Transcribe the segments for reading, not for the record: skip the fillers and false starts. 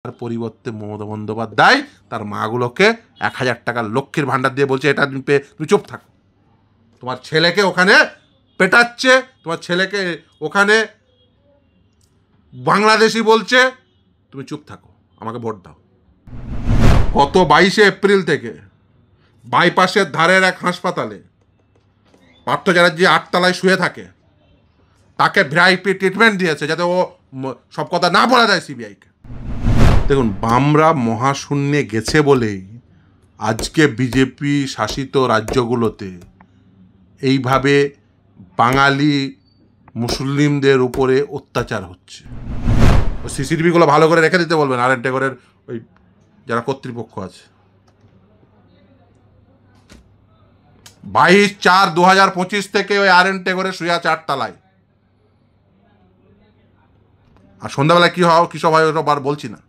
তার পরিবর্তে মমতা বন্দ্যোপাধ্যায় তার মাগুলোকে 1000 টাকার লক্ষ্মীর ভাণ্ডার দিয়ে বলছে এটা তুমি চুপ থাকো। তোমার ছেলেকে ওখানে পেটাচ্ছে, তোমার ছেলেকে ওখানে বাংলাদেশি বলছে, তুমি চুপ থাকো, আমাকে ভোট দাও। গত 22শে এপ্রিল থেকে বাইপাসের ধারের এক হাসপাতালে পার্থ চ্যাটার্জি 8 তলায় শুয়ে থাকে, তাকে ভিআইপি ট্রিটমেন্ট দিয়েছে যাতে ও সব কথা না বলা যায় সিবিআইকে। দেখুন, বামরা মহাশূন্যে গেছে বলেই আজকে বিজেপি শাসিত রাজ্যগুলোতে এইভাবে বাঙালি মুসলিমদের উপরে অত্যাচার হচ্ছে। সিসিটিভিগুলো ভালো করে রেখে দিতে বলবেন আর এন টেগরের ওই যারা কর্তৃপক্ষ আছে। 22/4/2025 থেকে ওই আর এন টেগরে শুয়ে আছে 8 তলায়। আর সন্ধ্যাবেলায় কি সব হয় ওটা আর বলছি না।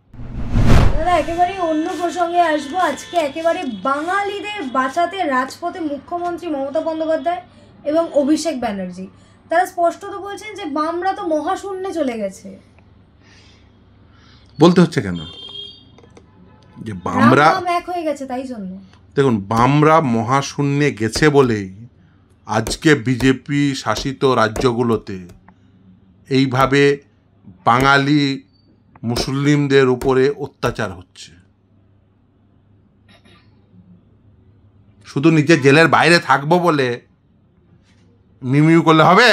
দাদা, একেবারে অন্য প্রসঙ্গে আসবো। আজকে একেবারে বাঙালিদের বাঁচাতে রাজপথে মুখ্যমন্ত্রী মমতা বন্দ্যোপাধ্যায় এবং অভিষেক ব্যানার্জি তারা স্পষ্টত বলছেন যে বামরা তো মহাশূন্যে চলে গেছে। বলতে হচ্ছে কেন যে বামরা এক হয়ে গেছে? তাই জন্য দেখুন, বামরা মহাশূন্যে গেছে বলেই আজকে বিজেপি শাসিত রাজ্যগুলোতে এইভাবে বাঙালি মুসলিমদের উপরে অত্যাচার হচ্ছে। শুধু নিজে জেলের বাইরে থাকবো বলে মিমিউ করলে হবে?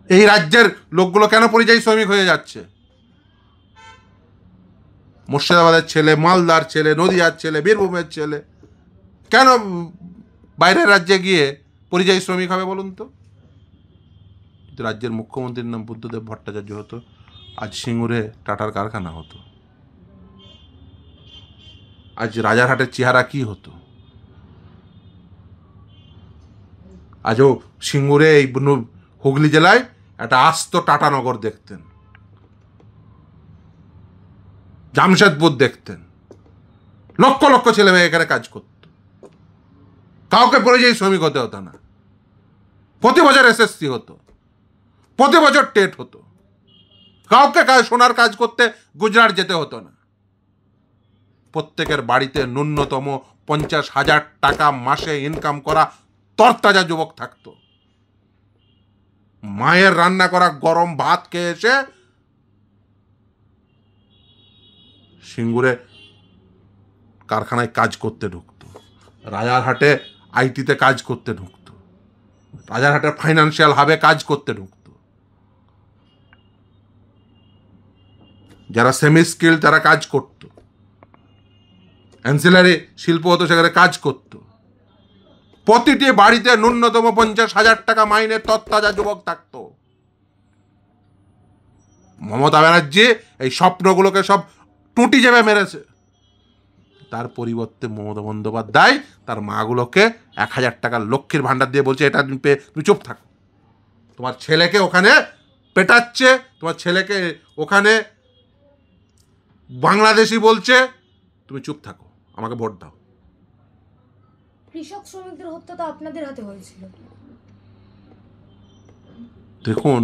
এই রাজ্যের লোকগুলো কেন পরিযায়ী শ্রমিক হয়ে যাচ্ছে? মুর্শিদাবাদের ছেলে, মালদার ছেলে, নদিয়ার ছেলে, বীরভূমের ছেলে কেন বাইরের রাজ্যে গিয়ে পরিযায়ী শ্রমিক হবে বলুন তো? রাজ্যের মুখ্যমন্ত্রীর নাম বুদ্ধদেব ভট্টাচার্য হতো, আজ সিঙ্গুরে টাটার কারখানা হতো। আজ রাজারহাটের চেহারা কি হতো? আজও সিঙ্গুরে এই হুগলি জেলায় একটা আস্ত টাটানগর দেখতেন, জামশেদপুর দেখতেন, লক্ষ লক্ষ ছেলে মেয়ে এখানে কাজ করত, কাউকে পরিযায়ী শ্রমিক হতে হতো না। প্রতি বছর এসএসসি হতো, প্রতি বছর টেট হতো, কাউকে সোনার কাজ করতে গুজরাট যেতে হতো না। প্রত্যেকের বাড়িতে ন্যূনতম 50,000 টাকা মাসে ইনকাম করা তরতাজা যুবক থাকতো। মায়ের রান্না করা গরম ভাত খেয়ে এসে সিঙ্গুরে কারখানায় কাজ করতে ঢুকতো, রাজারহাটে আইটিতে কাজ করতে ঢুকতো, রাজারহাটের ফাইন্যান্সিয়াল হাবে কাজ করতে ঢুকতো। যারা সেমি স্কিল তারা কাজ করত, অ্যান্সিলারি শিল্প হতো সেখানে কাজ করত। প্রতিটি বাড়িতে ন্যূনতম 50,000 টাকা মাইনের তরতাজা যুবক থাকতো। মমতা ব্যানার্জি এই স্বপ্নগুলোকে সব টুটি চেপে মেরেছে। তার পরিবর্তে মমতা বন্দ্যোপাধ্যায় তার মাগুলোকে 1000 টাকার লক্ষ্মীর ভাণ্ডার দিয়ে বলছে এটা তুমি চুপ থাকো। তোমার ছেলেকে ওখানে পেটাচ্ছে, তোমার ছেলেকে ওখানে বাংলাদেশি বলছে, তুমি চুপ থাকো, আমাকে ভোট দাও। কৃষক শ্রমিকদের হত্যা তো আপনাদের হাতে হয়েছিল। দেখুন,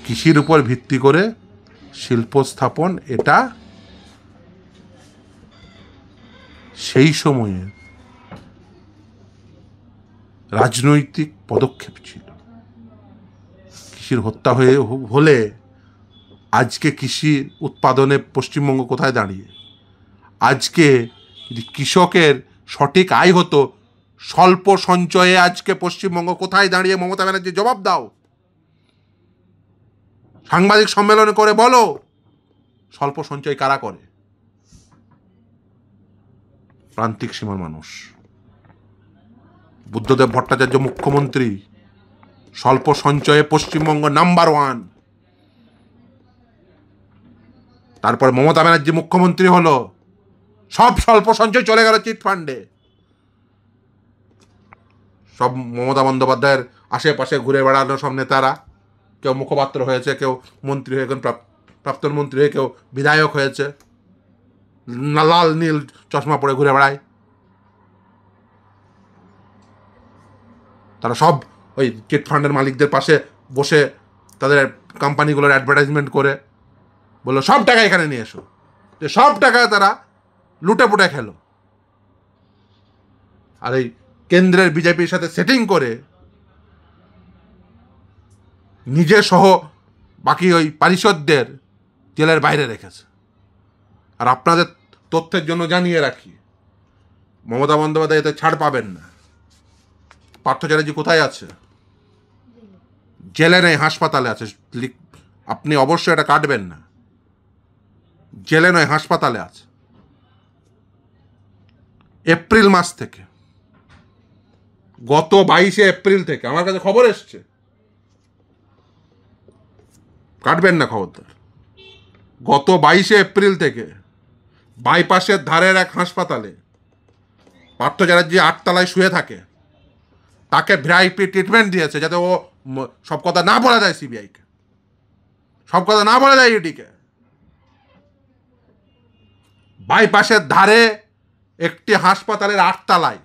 কৃষির উপর ভিত্তি করে শিল্প স্থাপন এটা সেই সময়ে রাজনৈতিক পদক্ষেপ ছিল। কৃষির হত্যা হলে আজকে কৃষি উৎপাদনে পশ্চিমবঙ্গ কোথায় দাঁড়িয়ে? আজকে যদি কৃষকের সঠিক আয় হতো, স্বল্প সঞ্চয়ে আজকে পশ্চিমবঙ্গ কোথায় দাঁড়িয়ে? মমতা ব্যানার্জি জবাব দাও, সাংবাদিক সম্মেলন করে বলো স্বল্প সঞ্চয় কারা করে? প্রান্তিক সীমার মানুষ। বুদ্ধদেব ভট্টাচার্য মুখ্যমন্ত্রী, স্বল্প সঞ্চয়ে পশ্চিমবঙ্গ নাম্বার 1। তারপর মমতা ব্যানার্জি মুখ্যমন্ত্রী হলো, সব স্বল্প সঞ্চয় চলে গেল চিট ফান্ডে। সব মমতা বন্দ্যোপাধ্যায়ের আশেপাশে ঘুরে বেড়ানো সব নেতারা, কেউ মুখপাত্র হয়েছে, কেউ মন্ত্রী হয়ে, কেউ প্রাক্তন মন্ত্রী হয়ে, কেউ বিধায়ক হয়েছে, লাল নীল চশমা পরে ঘুরে বেড়ায়। তারা সব ওই চিট ফান্ডের মালিকদের পাশে বসে তাদের কোম্পানিগুলোর অ্যাডভার্টাইজমেন্ট করে বললো সব টাকা এখানে নিয়ে এসো, যে সব টাকা তারা লুটে পুটে খেলো। আর এই কেন্দ্রের বিজেপির সাথে সেটিং করে নিজে সহ বাকি ওই পারিষদদের জেলের বাইরে রেখেছে। আর আপনাদের তথ্যের জন্য জানিয়ে রাখি, মমতা বন্দ্যোপাধ্যায় এতে ছাড় পাবেন না। পার্থ চ্যাটার্জি কোথায় আছে? জেলে নেই, হাসপাতালে আছে। আপনি অবশ্যই এটা কাটবেন না। জেলে নয়, হাসপাতালে আছে। এপ্রিল মাস থেকে, গত 22শে এপ্রিল থেকে আমার কাছে খবর এসছে। কাটবেন না খবরদার। গত 22শে এপ্রিল থেকে বাইপাসের ধারের এক হাসপাতালে পার্থ চ্যাটার্জি 8 তলায় শুয়ে থাকে। তাকে ভিআইপি ট্রিটমেন্ট দিয়েছে যাতে ও সব কথা না বলা যায় সিবিআইকে, সব কথা না বলা যায় ইডিকে। বাইপাসের ধারে একটি হাসপাতালের 8 তলায়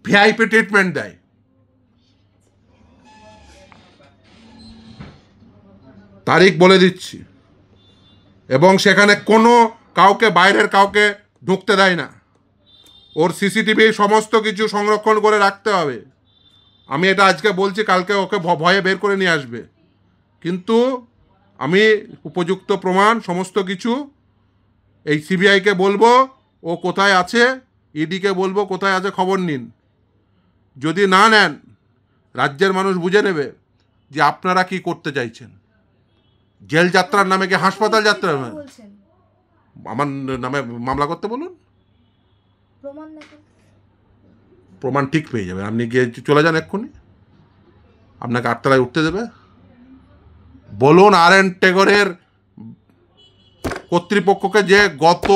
ভিআইপি ট্রিটমেন্ট দেয়। তারিখ বলে দিচ্ছি। এবং সেখানে কোনো কাউকে, বাইরের কাউকে ঢুকতে দেয় না। ওর সিসিটিভি সমস্ত কিছু সংরক্ষণ করে রাখতে হবে। আমি এটা আজকে বলছি, কালকে ওকে ভয়ে বের করে নিয়ে আসবে। কিন্তু আমি উপযুক্ত প্রমাণ সমস্ত কিছু এই সিবিআইকে বলবো ও কোথায় আছে, ইডিকে বলবো কোথায় আছে, খবর নিন। যদি না নেন, রাজ্যের মানুষ বুঝে নেবে যে আপনারা কি করতে চাইছেন। জেল যাত্রার নামে কি হাসপাতাল যাত্রা? আমার নামে মামলা করতে বলুন, প্রমাণ ঠিক পেয়ে যাবে। আপনি গিয়ে চলে যান এক্ষুনি, আপনাকে 8 তলায় উঠতে দেবে। বলুন RN টেগরের কর্তৃপক্ষকে যে গত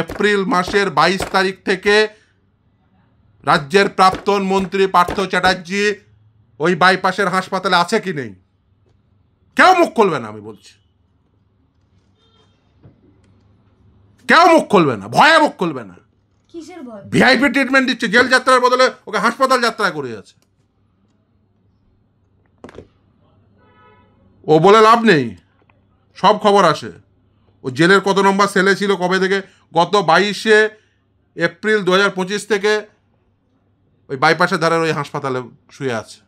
এপ্রিল মাসের 22 তারিখ থেকে রাজ্যের প্রাক্তন মন্ত্রী পার্থ চ্যাটার্জি ওই বাইপাসের হাসপাতালে আছে কি নেই। কেউ মুখ খুলবে না, আমি বলছি। কেউ মুখ খুলবে না, ভয়ে মুখ খুলবে না। কিসের ভয়? ভিআইপি ট্রিটমেন্ট দিচ্ছে, জেল যাত্রার বদলে ওকে হাসপাতাল যাত্রা করে আছে। ও বলে লাভ নেই, সব খবর আসে। ও জেলের কত নম্বর সেলে ছিল, কবে থেকে, গত 22শে এপ্রিল 2025 থেকে ওই বাইপাসের ধারের ওই হাসপাতালে শুয়ে আছে,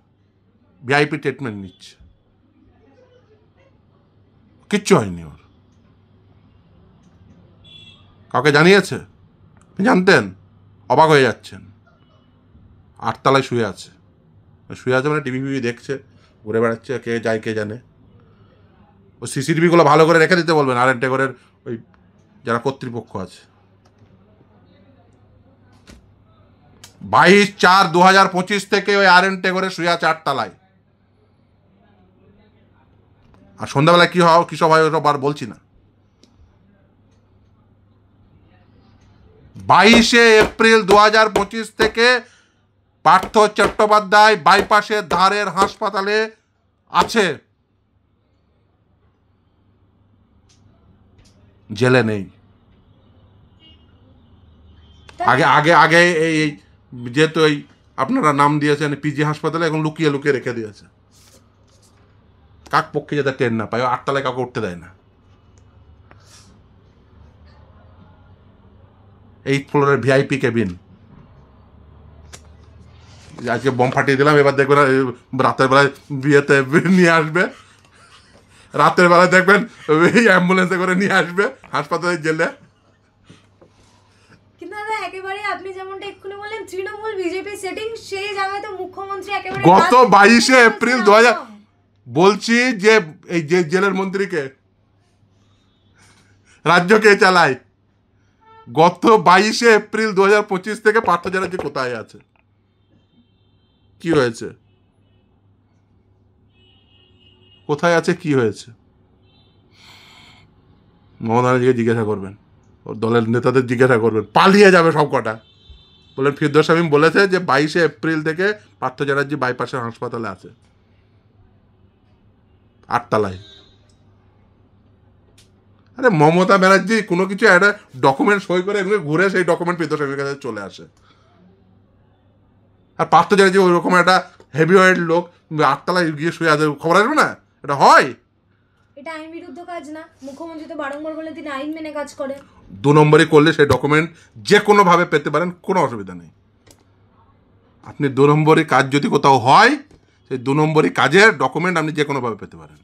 ভিআইপি ট্রিটমেন্ট নিচ্ছে। কিচ্ছু হয়নি ওর। কাউকে জানিয়েছে? জানতেন? অবাক হয়ে যাচ্ছেন। 8 তলায় শুয়ে আছে। শুয়ে আছে মানে টিভি দেখছে, ঘুরে বেড়াচ্ছে, কে যায় কে জানে। ওই সিসিটিভিগুলো ভালো করে রেখে দিতে বলবেন RN টেগরের ওই যারা কর্তৃপক্ষ আছে। 22/4/2025 থেকে ওই RN টেগরে শুয়ে আছে 8 তলায়। আর সন্ধ্যাবেলায় কি সব হয় ওসব আর বলছি না। 22শে এপ্রিল 2025 থেকে পার্থ চট্টোপাধ্যায় বাইপাসের ধারের হাসপাতালে আছে, জেলে নেই। আগে আগে আগে এই যেহেতু এই আপনারা নাম দিয়েছেন পিজি হাসপাতালে, এখন লুকিয়ে লুকিয়ে রেখে দিয়েছে কাক পক্ষে যাতে টের না পায়। 8 তলায় কাউকে উঠতে দেয় না। 8th ফ্লোরের ভিআইপি কেবিন। আজকে বম ফাটিয়ে দিলাম, এবার দেখবেন রাতের বেলায় বিয়েতে নিয়ে আসবে, রাতের বেলায় দেখবেন এই অ্যাম্বুলেন্সে করে নিয়ে আসবে হাসপাতালে জেলে। কিন্তু দাদা একেবারে আপনি যেমনটা এক্ষুনি বললেন তৃণমূল বিজেপি সেটিং, সেই জায়গায় তো মুখ্যমন্ত্রী একেবারে গত 22শে এপ্রিল 2000 বলছি যে এই যে জেলের মন্ত্রীকে, রাজ্য কে চালায়, গত 22শে এপ্রিল 2025 থেকে পার্থ চ্যাটার্জি কোথায় আছে, কি হয়েছে, কোথায় আছে, কি হয়েছে, মমতা ব্যানার্জিকে জিজ্ঞাসা করবেন, ওর দলের নেতাদের জিজ্ঞাসা করবেন। পালিয়ে যাবে সব কটা। বলেন ফিরদৌস শামীম বলেছে যে 22শে এপ্রিল থেকে পার্থ চ্যাটার্জি বাইপাসের হাসপাতালে আছে, 8 তলায়। আরে মমতা ব্যানার্জি কোনো কিছু একটা ডকুমেন্ট সই করে এমনি ঘুরে সেই ডকুমেন্ট ফিরদৌস শামীমের কাছে চলে আসে। আর পার্থ চ্যাটার্জি ওই রকম একটা হেভিওয়েট লোক আটতলায় গিয়ে শুয়ে আছে, খবর আসবে না? এটা হয়? এটা আইন বিরুদ্ধ কাজ না? মুখ্যমন্ত্রী তো বারংবার বলে তিনি আইন মেনে কাজ করেন। 2 নম্বরই করলে সেই ডকুমেন্ট যে কোনোভাবে পেতে পারেন, কোনো অসুবিধা নেই। আপনি 2 নম্বরই কাজ যদি কোথাও হয়, সেই 2 নম্বরই কাজের ডকুমেন্ট আপনি যে কোনোভাবে পেতে পারেন।